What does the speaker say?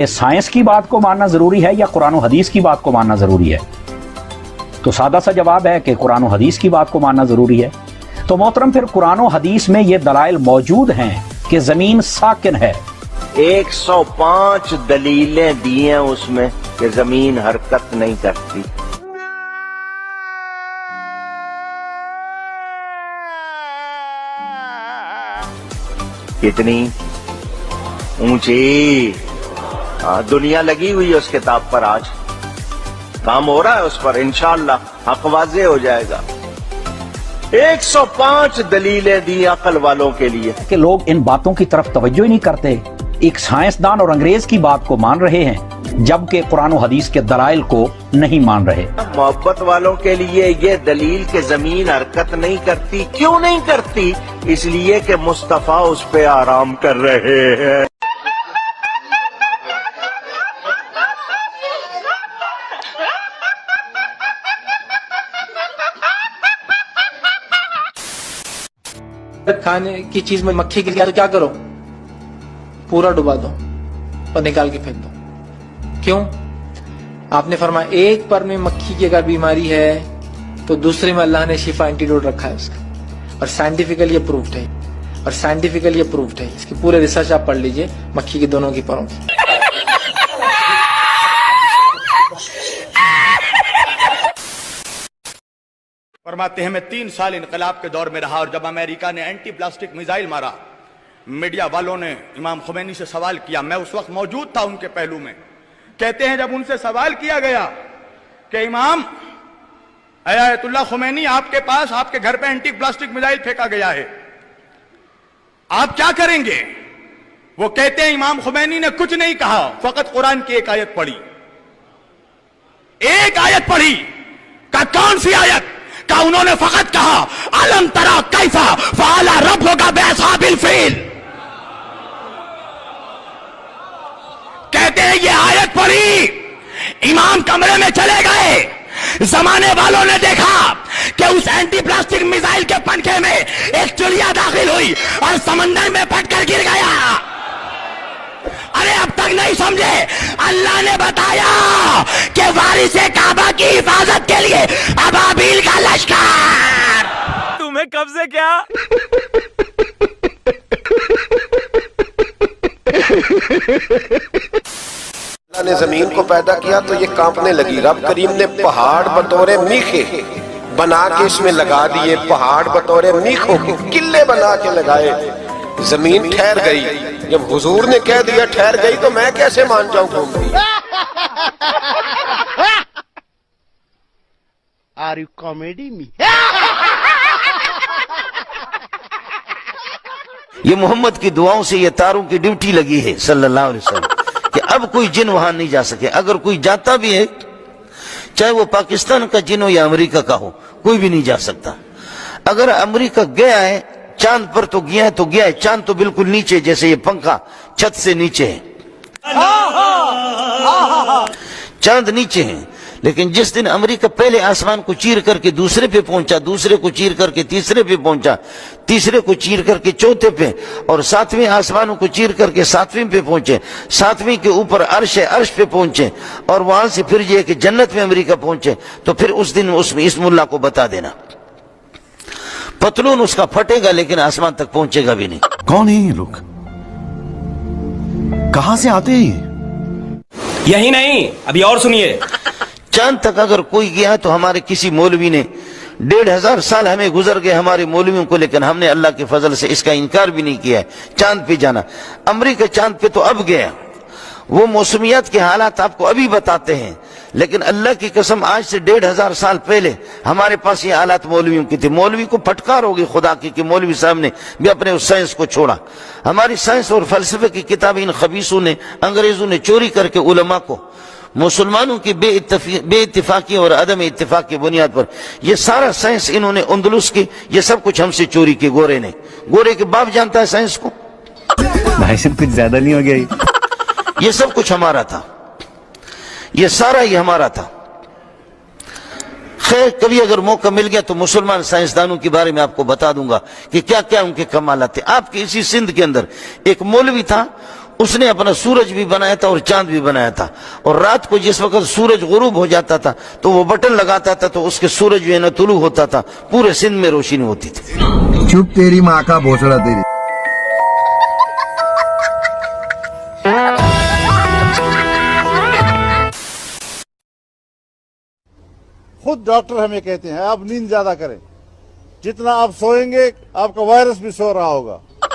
Science की बात को मानना जरूरी है या कुरान और हदीस की बात को मानना जरूरी है? तो सादा सा जवाब है कि कुरान और हदीस की बात को मानना जरूरी है। तो मोहतरम, फिर कुरान और हदीस में ये दलाइल मौजूद हैं कि जमीन साकिन है। 105 दलीलें दी हैं उसमें कि जमीन हरकत नहीं करती। कितनी ऊंची दुनिया लगी हुई है उस किताब पर। आज काम हो रहा है उस पर, इंशाअल्लाह हक वाज़े हो जाएगा। 105 दलीलें दी अकल वालों के लिए कि लोग इन बातों की तरफ तवज्जो ही नहीं करते, एक साइंसदान और अंग्रेज की बात को मान रहे हैं जबकि कुरान और हदीस के दलाइल को नहीं मान रहे। मोहब्बत वालों के लिए ये दलील कि जमीन हरकत नहीं करती, क्यों नहीं करती? इसलिए कि मुस्तफा उस पे आराम कर रहे हैं। खाने की चीज में मक्खी गिर गया तो क्या करो? पूरा डुबा दो और निकाल के फेंक दो। क्यों? आपने फरमाया एक पर में मक्खी की अगर बीमारी है तो दूसरे में अल्लाह ने शिफा एंटीडोट रखा है उसका, और साइंटिफिकली अप्रूव्ड है, और साइंटिफिकली अप्रूव्ड है। इसकी पूरे रिसर्च आप पढ़ लीजिए मक्खी की दोनों की परों की। फरमाते हैं मैं 3 साल इनकलाब के दौर में रहा और जब अमेरिका ने एंटी प्लास्टिक मिसाइल मारा, मीडिया वालों ने इमाम खुमैनी से सवाल किया। मैं उस वक्त मौजूद था उनके पहलू में। कहते हैं जब उनसे सवाल किया गया कि इमाम आयतुल्लाह खुमैनी, आपके पास आपके घर पे एंटी प्लास्टिक मिसाइल फेंका गया है, आप क्या करेंगे? वो कहते हैं इमाम खुमैनी ने कुछ नहीं कहा, फकत कुरान की एक आयत पढ़ी। एक आयत पढ़ी। का कौन सी आयत? का उन्होंने फकत कहा अलम तरा कैफा फअला रब्बुका बिअस्हाबिल फील। कहते हैं ये आयत पढ़ी, इमाम कमरे में चले गए, जमाने वालों ने देखा कि उस एंटी प्लास्टिक मिसाइल के पंखे में एक चिड़िया दाखिल हुई और समंदर में फटकर गिर गया। अरे अब तक नहीं समझे? अल्लाह ने बताया कि वारिसे काबा की हिफाजत के लिए अबाबील का लश्कर। तुम्हें कब से क्या? अल्लाह ने जमीन को पैदा किया तो ये कांपने लगी। रब करीम ने पहाड़ बतौरे मीखे बना के इसमें लगा दिए, पहाड़ बतौरे मीखों के किले बना के लगाए। जमीन ठहर गई। जब हुजूर ने कह दिया ठहर गई तो मैं कैसे मान जाऊं घूम रही? Are you comedy me? ये मोहम्मद की दुआओं से ये तारों की ड्यूटी लगी है सल्लल्लाहु अलैहि वसल्लम कि अब कोई जिन वहां नहीं जा सके। अगर कोई जाता भी है, चाहे वो पाकिस्तान का जिन हो या अमेरिका का हो, कोई भी नहीं जा सकता। अगर अमेरिका गया है चांद पर तो गया है तो गया है। चांद तो बिल्कुल नीचे, जैसे ये पंखा छत से नीचे है, चांद नीचे है। लेकिन जिस दिन अमेरिका पहले आसमान को चीर करके दूसरे पे पहुंचा, दूसरे को चीर करके तीसरे पे पहुंचा, तीसरे को चीर करके चौथे पे, और 7वें आसमानों को चीर करके 7वें पे पहुंचे, 7वें के ऊपर अर्श है, अर्श पे पहुंचे, और वहां से फिर ये कि जन्नत में अमेरिका पहुंचे, तो फिर उस दिन उसमें इस मुल्ला को बता देना, पतलून उसका फटेगा लेकिन आसमान तक पहुंचेगा भी नहीं। कौन है ये लोग? कहां से आते हैं? यही नहीं, अभी और सुनिए। चांद तक अगर कोई गया है तो हमारे किसी मौलवी ने 1500 साल हमें गुजर गए हमारे मौलवियों को, लेकिन हमने अल्लाह के फजल से इसका इनकार भी नहीं किया है चांद पे जाना। अमेरिका चांद पे तो अब गया, वो मौसमियात के हालात आपको अभी बताते हैं, लेकिन अल्लाह की कसम आज से 1500 साल पहले हमारे पास ये हालात मौलवियों की थी। मौलवी को फटकार होगी खुदा की कि मौलवी साहब ने भी अपने उस साइंस को छोड़ा। हमारी साइंस और फलसफे की किताबें इन खबीसों ने, अंग्रेजों ने चोरी करके उलमा को मुसलमानों की बेइत्तिफाकी और अदम इत्तिफाक की बुनियाद पर ये सारा साइंस इन्होंने अंदलुस की, ये सब कुछ हमसे चोरी की। गोरे ने, गोरे के बाप जानता है साइंस को। भाई साहब कुछ ज्यादा नहीं हो गया? ये सब कुछ हमारा था, ये सारा ही हमारा था। खैर कभी अगर मौका मिल गया तो मुसलमान साइंसदानों के बारे में आपको बता दूंगा कि क्या क्या उनके कमाल थे। आपके इसी सिंध के अंदर एक मौलवी था, اس نے اپنا سورج بھی بنایا تھا اور چاند بھی بنایا تھا، اور رات کو جس وقت سورج غروب ہو جاتا تھا تو وہ بٹن لگاتا تھا تو اس کے سورج جو ہے نا طلوع ہوتا تھا، پورے سندھ میں روشنی ہوتی تھی۔ چپ تیری ماں کا بھوسڑا تیری۔ خود ڈاکٹر ہمیں کہتے ہیں آپ نیند زیادہ کریں، جتنا آپ سوئیں گے آپ کا وائرس بھی سو رہا ہوگا۔